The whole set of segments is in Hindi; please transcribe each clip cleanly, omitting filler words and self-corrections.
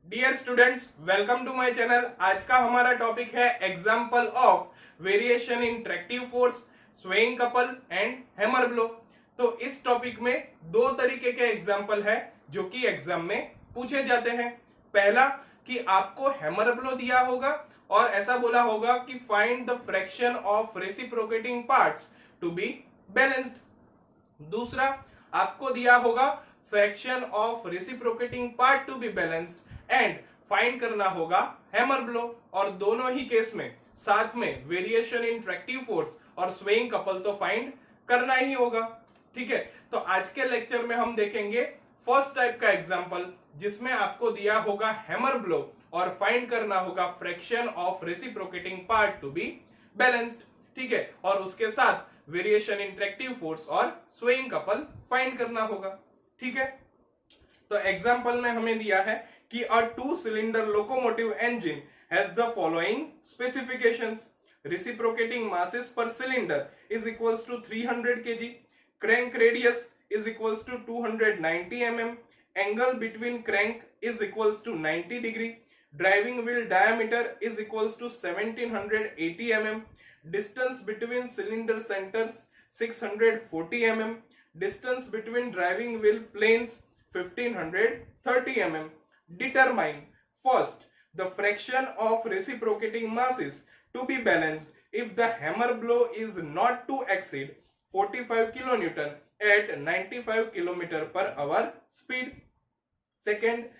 Dear students, welcome to my channel. आज का हमारा टॉपिक है example of variation in tractive force, swaying couple and hammer blow. तो इस टॉपिक में दो तरीके के एग्जांपल है जो कि एग्जाम में पूछे जाते हैं। पहला कि आपको हैमर ब्लो दिया होगा और ऐसा बोला होगा कि find the fraction of reciprocating parts to be balanced. दूसरा आपको दिया होगा fraction of reciprocating part to be balanced and find करना होगा हैमर ब्लो। और दोनों ही केस में साथ में वेरिएशन इन ट्रैक्टिव फोर्स और स्वेइंग कपल तो फाइंड करना ही होगा। ठीक है, तो आज के लेक्चर में हम देखेंगे फर्स्ट टाइप का एग्जांपल जिसमें आपको दिया होगा हैमर ब्लो और फाइंड करना होगा fraction of reciprocating part to be balanced. ठीक है, और उसके साथ वेरिएशन इन ट्रैक्टिव फोर्स और स्वेइंग कपल फाइंड करना होगा। ठीक है, तो एग्जांपल में हमें दिया है कि अ 2 cylinder locomotive engine has the following specifications. Reciprocating masses per cylinder is equals to 300 kg, crank radius is equals to 290 mm, angle between crank is equals to 90 degree, driving wheel diameter is equals to 1780 mm, distance between cylinder centers 640 mm, distance between driving wheel planes 1530 mm. Determine first the fraction of reciprocating masses to be balanced if the hammer blow is not to exceed 45 kilonewton at 95 km per hour speed. Second,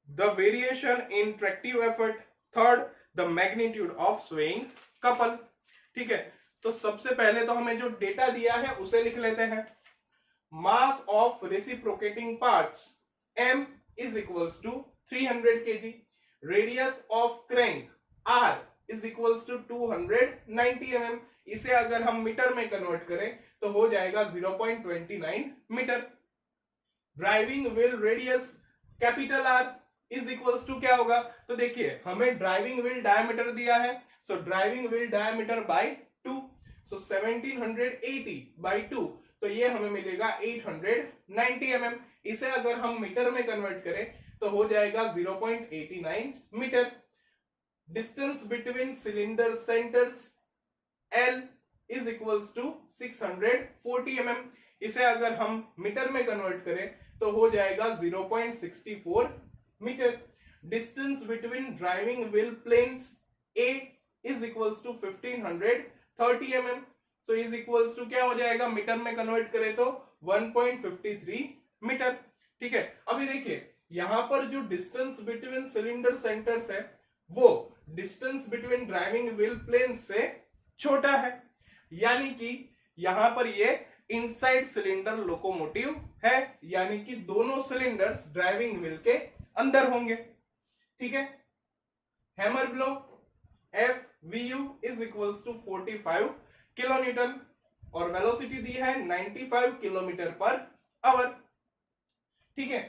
the variation in tractive effort. Third, the magnitude of swaying couple. ठीक है, तो सबसे पहले तो हमें जो डेटा दिया है उसे लिख लेते हैं। Mass of reciprocating parts m is equals to 300 kg, radius of crank r is equals to 290 mm। इसे अगर हम मीटर में कन्वर्ट करें तो हो जाएगा 0.29 metre. Driving wheel radius capital R is equals to क्या होगा, तो देखिए हमें ड्राइविंग व्हील डायमीटर दिया है, सो ड्राइविंग व्हील डायमीटर बाय 2, सो 1780 बाय 2, तो ये हमें मिलेगा 890 mm। इसे अगर हम मीटर में कन्वर्ट करें तो हो जाएगा 0.89 metre. Distance between cylinder centres L is equals to 640 mm। इसे अगर हम मीटर में कन्वर्ट करें तो हो जाएगा 0.64 metre. Distance between driving wheel planes A is equals to 1530 mm, so is equals to क्या हो जाएगा, मीटर में कन्वर्ट करें तो 1.53 मीटर। ठीक है, अभी देखिए यहां पर जो डिस्टेंस बिटवीन सिलेंडर सेंटर्स है वो distance between driving wheel plane से छोटा है, यानी कि यहां पर ये इनसाइड सिलेंडर लोकोमोटिव है, यानी कि दोनों सिलेंडर्स ड्राइविंग व्हील के अंदर होंगे। ठीक है, hammer blow FVU is equals to 45 kilonewton और वेलोसिटी दी है 95 किलोमीटर पर आवर। ठीक है,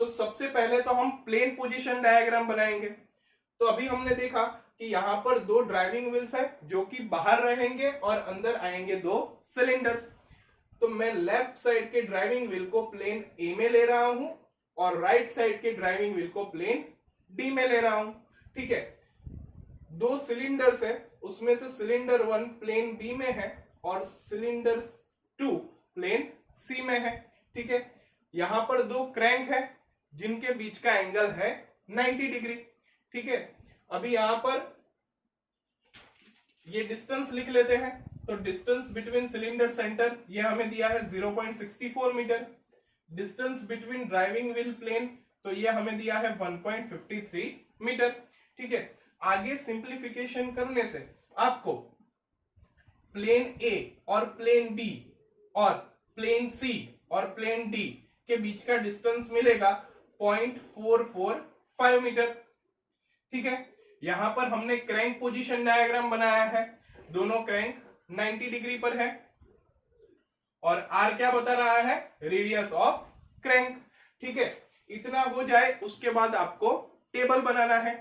तो सबसे पहले तो हम प्लेन पोजीशन डायग्राम बनाएंगे। तो अभी हमने देखा कि यहां पर दो ड्राइविंग व्हील्स है जो कि बाहर रहेंगे और अंदर आएंगे दो सिलेंडर्स। तो मैं लेफ्ट साइड के ड्राइविंग व्हील को प्लेन A में ले रहा हूं और राइट साइड के ड्राइविंग व्हील को प्लेन D में ले रहा हूं। ठीक है, दो सिलेंडर्स है, उसमें से सिलेंडर 1 प्लेन B में है और सिलेंडर 2 प्लेन C में है। ठीक है, यहां पर दो क्रैंक है जिनके बीच का एंगल है 90 डिग्री। ठीक है, अभी यहां पर ये डिस्टेंस लिख लेते हैं। तो डिस्टेंस बिटवीन सिलेंडर सेंटर ये हमें दिया है 0.64 metre. Distance between driving wheel plane तो ये हमें दिया है 1.53 मीटर। ठीक है, आगे सिंप्लीफिकेशन करने से आपको प्लेन A और प्लेन B और प्लेन C और प्लेन D के बीच का डिस्टेंस मिलेगा 0.445 मीटर। ठीक है, यहां पर हमने क्रैंक पोजीशन डायग्राम बनाया है, दोनों क्रैंक 90 डिग्री पर है और R क्या बता रहा है, रेडियस ऑफ क्रैंक। ठीक है, इतना हो जाए उसके बाद आपको टेबल बनाना है।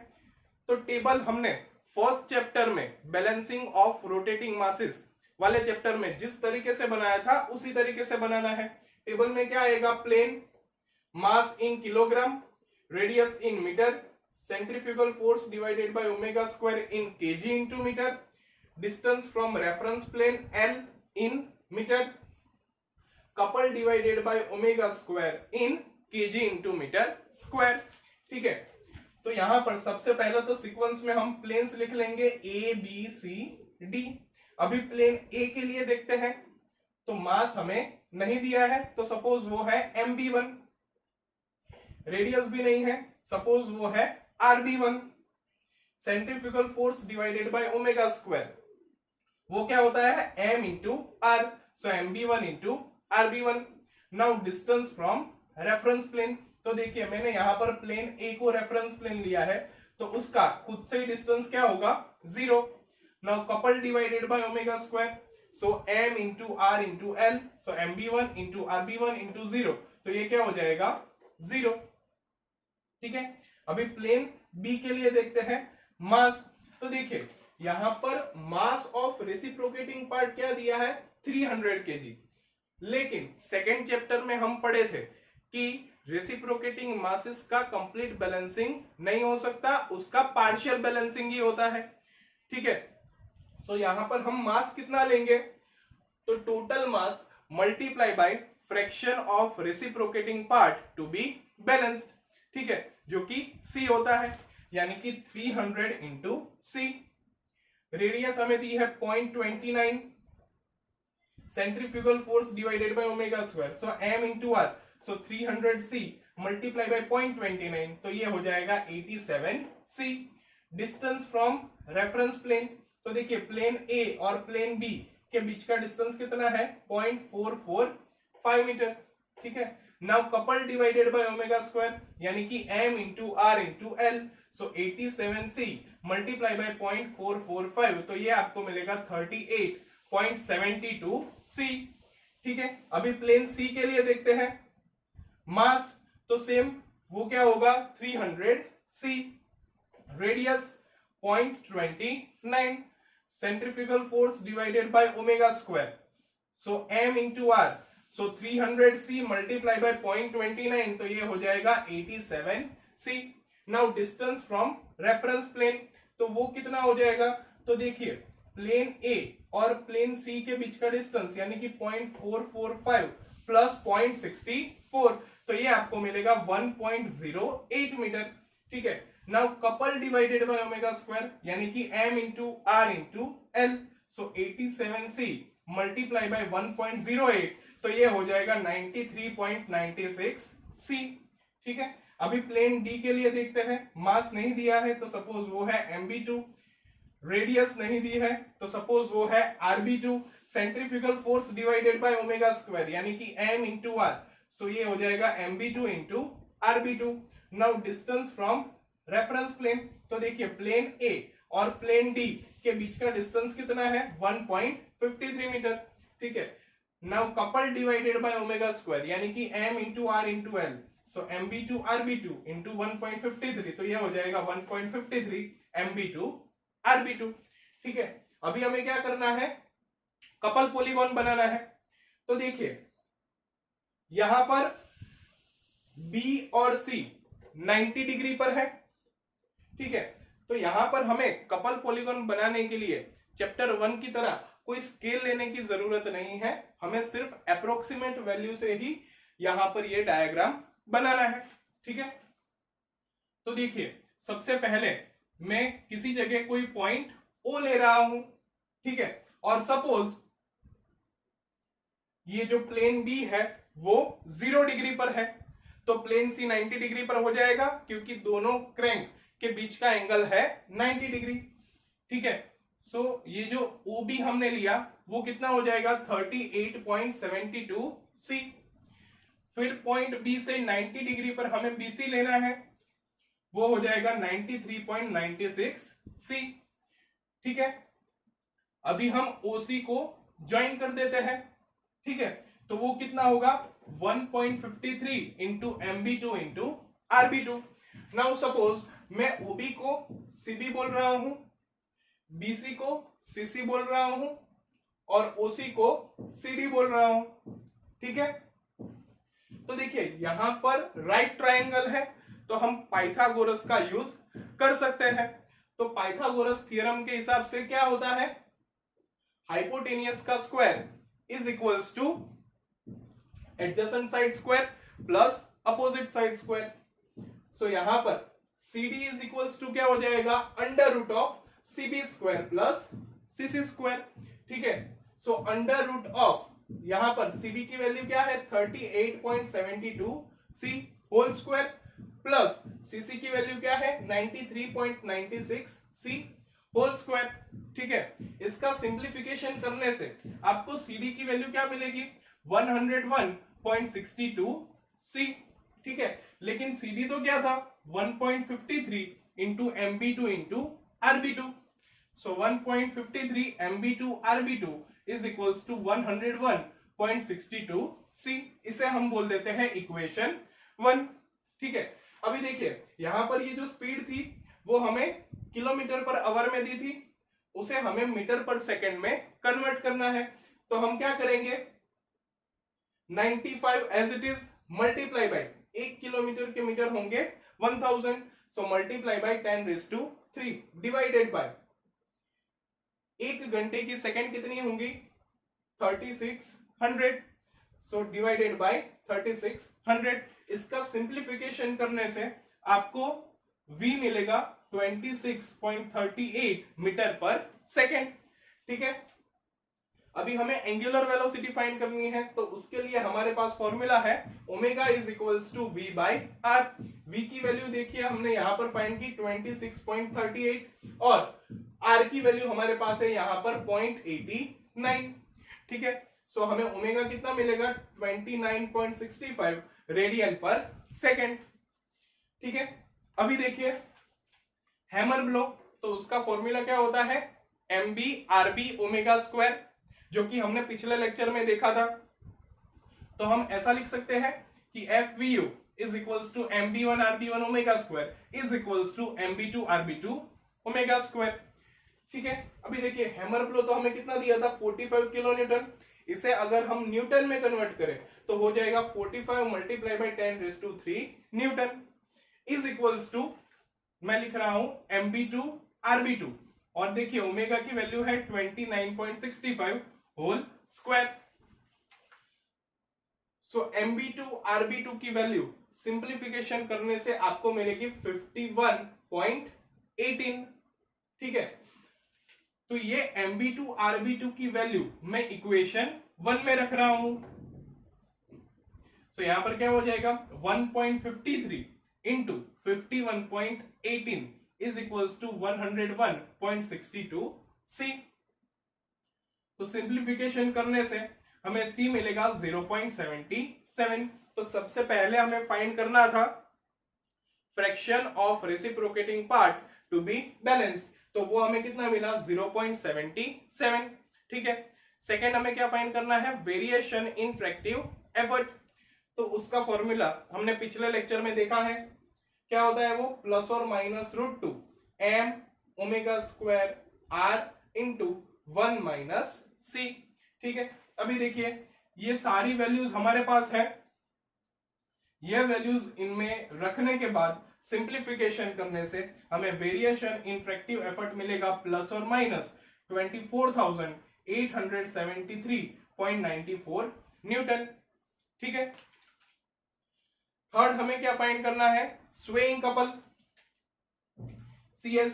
तो टेबल हमने फर्स्ट चैप्टर में बैलेंसिंग ऑफ रोटेटिंग मासेस वाले चैप्टर में जिस तरीके से बनाया था उसी तरीके से बनाना है। टेबल में क्या आएगा, plane, mass in kilogram, radius in metre, centrifugal force divided by omega square in kg into metre, distance from reference plane L in metre, couple divided by omega square in kg into metre square. ठीक है, तो यहां पर सबसे पहले तो सीक्वेंस में हम प्लेन्स लिख लेंगे ए बी सी डी। अभी प्लेन ए के लिए देखते हैं, तो मास हमें नहीं दिया है, तो सपोज वो है mb1, रेडियस भी नहीं है, सपोज वो है rb1, centrifugal force divided by omega square, वो क्या होता है m into r, so mb1 into rb1। Now distance from reference plane, तो देखिए मैंने यहां पर प्लेन ए को रेफरेंस प्लेन लिया है, तो उसका खुद से ही डिस्टेंस क्या होगा 0। Now couple divided by omega square, so m into r into l, so mb1 into rb1 into 0, तो ये क्या हो जाएगा 0। ठीक है, अभी प्लेन बी के लिए देखते हैं मास। तो देखिए यहां पर मास ऑफ रेसिप्रोकेटिंग पार्ट क्या दिया है 300 kg, लेकिन सेकेंड चैप्टर में हम पढ़े थे कि रेसिप्रोकेटिंग मासेस का कंप्लीट बैलेंसिंग नहीं हो सकता, उसका पार्शियल बैलेंसिंग ही होता है। ठीक है, सो यहां पर हम मास कितना लेंगे, तो total mass multiply by fraction of reciprocating part to be balanced. ठीक है, जो कि c होता है, यानी कि 300 इंटू सी। रेडियस हमें दी है 0.29, centrifugal force divided by omega square, so m into r, so 300c multiply by 0.29, तो ये हो जाएगा 87c। Distance from reference plane, तो देखिए प्लेन ए और प्लेन बी के बीच का डिस्टेंस कितना है 0.445 मीटर। ठीक है, now couple divided by omega square, यानी कि m into r into l, so 87c multiply by 0.445, तो ये आपको मिलेगा 38.72c। ठीक है, अभी प्लेन सी के लिए देखते हैं मास, तो सेम वो क्या होगा 300c, radius 0.29, centrifugal force divided by omega square, so m into r, so 300c multiply by 0.29, तो ये हो जाएगा 87c। Now distance from reference plane, तो वो कितना हो जाएगा, तो देखिए प्लेन ए और प्लेन सी के बीच का डिस्टेंस यानी कि 0.445 प्लस 0.64, तो ये आपको मिलेगा 1.08 मीटर। ठीक है, now couple divided by omega square, यानी कि m into r into l, so 87c multiply by 1.08, तो ये हो जाएगा 93.96c। ठीक है, अभी प्लेन डी के लिए देखते हैं, मास नहीं दिया है, तो सपोज वो है mb2, रेडियस नहीं दी है, तो सपोज वो है rb2, centrifugal force divided by omega square, यानी कि m इंटू r, सो ये हो जाएगा mb2 into rb2। Now distance from reference plane, तो देखिए प्लेन ए और प्लेन डी के बीच का डिस्टेंस कितना है 1.53 मीटर। ठीक है, now couple divided by omega square, यानी कि m into r into l, सो mb2 rb2 इंटू 1.53, तो ये हो जाएगा 1.53 mb2 rb2। ठीक है, अभी हमें क्या करना है, कपल पॉलीगॉन बनाना है। तो देखिए यहां पर B और C 90 डिग्री पर है। ठीक है, तो यहां पर हमें कपल पॉलीगॉन बनाने के लिए चैप्टर 1 की तरह कोई स्केल लेने की जरूरत नहीं है, हमें सिर्फ अप्रोक्सीमेट वैल्यू से ही यहां पर ये डायग्राम बनाना है। ठीक है, तो देखिए सबसे पहले मैं किसी जगह कोई पॉइंट O ले रहा हूं। ठीक है, और सपोज ये जो प्लेन B है वो 0 डिग्री पर है, तो प्लेन C 90 डिग्री पर हो जाएगा, क्योंकि दोनों क्रैंक के बीच का एंगल है 90 डिग्री। ठीक है, सो ये जो OB हमने लिया वो कितना हो जाएगा 38.72c। फिर पॉइंट B से 90 डिग्री पर हमें BC लेना है, वो हो जाएगा 93.96c। ठीक है, अभी हम OC को ज्वाइन कर देते हैं। ठीक है, तो वो कितना होगा 1.53 into mb2 into rb2। Now suppose मैं OB को CB बोल रहा हूं, BC को CC बोल रहा हूं और OC को CD बोल रहा हूं। ठीक है, तो देखिए यहां पर राइट ट्रायंगल है, तो हम पाइथागोरस का यूज कर सकते हैं। तो पाइथागोरस थ्योरम के हिसाब से क्या होता है, हाइपोटेनियस का square is equals to adjacent side square plus opposite side square. So यहां पर CD इज इक्वल्स टू क्या हो जाएगा, under root of CB square plus CC square. ठीक है, सो अंडर रूट ऑफ यहां पर CB की वैल्यू क्या है 38.72 C whole square plus CC की वैल्यू क्या है 93.96 C होल स्क्वायर। ठीक है, इसका सिंप्लीफिकेशन करने से आपको CD की वैल्यू क्या मिलेगी 101.62 C। ठीक है, लेकिन CD तो क्या था 1.53 into MB2 into RB2। So 1.53 MB2 RB2 is equals to 101.62 C। इसे हम बोल देते हैं इक्वेशन 1। ठीक है, अभी देखिए यहां पर ये जो स्पीड थी वो हमें किलोमीटर पर आवर में दी थी, उसे हमें मीटर पर सेकंड में कन्वर्ट करना है। तो हम क्या करेंगे 95 as it is multiply by 1 kilometre के मीटर होंगे 1000, so multiply by 10⁻³ divided by 1 घंटे की सेकंड कितनी होंगी 3600, सो डिवाइडेड बाय 3600। इसका सिंप्लीफिकेशन करने से आपको V मिलेगा 26.38 मीटर पर सेकंड। ठीक है, अभी हमें एंगुलर वेलोसिटी फाइंड करनी है, तो उसके लिए हमारे पास फॉर्मूला है omega is equals to V by R। V की वैल्यू देखिए हमने यहां पर फाइंड की 26.38 और R की वैल्यू हमारे पास है यहां पर 0.89। ठीक है, सो हमें ओमेगा कितना मिलेगा 29.65 रेडियन पर सेकेंड। ठीक है, अभी देखिए हैमर ब्लो, तो उसका फॉर्मूला क्या होता है MB RB ओमेगा स्क्वायर, जो कि हमने पिछले लेक्चर में देखा था। तो हम ऐसा लिख सकते हैं कि FVU is equals to MB1 RB1 omega square is equals to MB2 RB2 omega square. ठीक है, अभी देखिए हैमर ब्लो तो हमें कितना दिया था 45 किलो न्यूटन, इसे अगर हम न्यूटन में कन्वर्ट करें तो हो जाएगा 45 multiply by 10⁻³ newton is equals to, मैं लिख रहा हूं MB2 RB2 और देखिए ओमेगा की वैल्यू है 29.65 होल स्क्वायर। सो MB2 RB2 की वैल्यू सिंप्लीफिकेशन करने से आपको मिलेगी 51.18। ठीक है, तो ये MB2 RB2 की वैल्यू मैं इक्वेशन 1 में रख रहा हूं। सो यहां पर क्या हो जाएगा 1.53 into 51.18 is equals to 101.62 C। तो सिंप्लीफिकेशन करने से हमें C मिलेगा 0.77। तो सबसे पहले हमें फाइंड करना था fraction of reciprocating part to be balanced, तो वो हमें कितना मिला 0.77। ठीक है, सेकंड हमें क्या फाइंड करना है वेरिएशन इन ट्रैक्टिव एफर्ट, तो उसका फॉर्मूला हमने पिछले लेक्चर में देखा है, क्या होता है वो प्लस और minus √2 M omega square R into 1 minus C। ठीक है, अभी देखिए ये सारी वैल्यूज हमारे पास है, ये वैल्यूज इनमें रखने के बाद सिंप्लीफिकेशन करने से हमें वेरिएशन इन ट्रैक्टिव एफर्ट मिलेगा प्लस और माइनस 24,873.94 न्यूटन। ठीक है, थर्ड हमें क्या फाइंड करना है स्वेइंग कपल CS,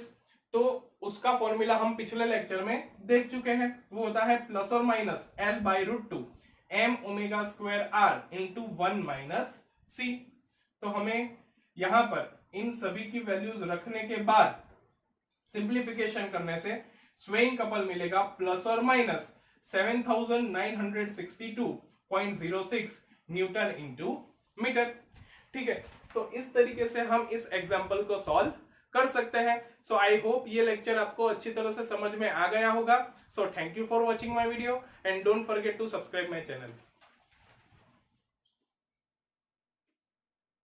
तो उसका फॉर्मूला हम पिछले लेक्चर में देख चुके हैं, वो होता है प्लस और minus L by √2 M omega square R into 1 minus C। तो हमें यहां पर इन सभी की वैल्यूज रखने के बाद सिंप्लीफिकेशन करने से स्वेइंग कपल मिलेगा प्लस और माइनस 7,962.06 न्यूटन इंटू मीटर। ठीक है, तो इस तरीके से हम इस एग्जाम्पल को सॉल्व कर सकते हैं। सो आई होप ये लेक्चर आपको अच्छी तरह से समझ में आ गया होगा। So thank you for watching my video and don't forget to subscribe my channel.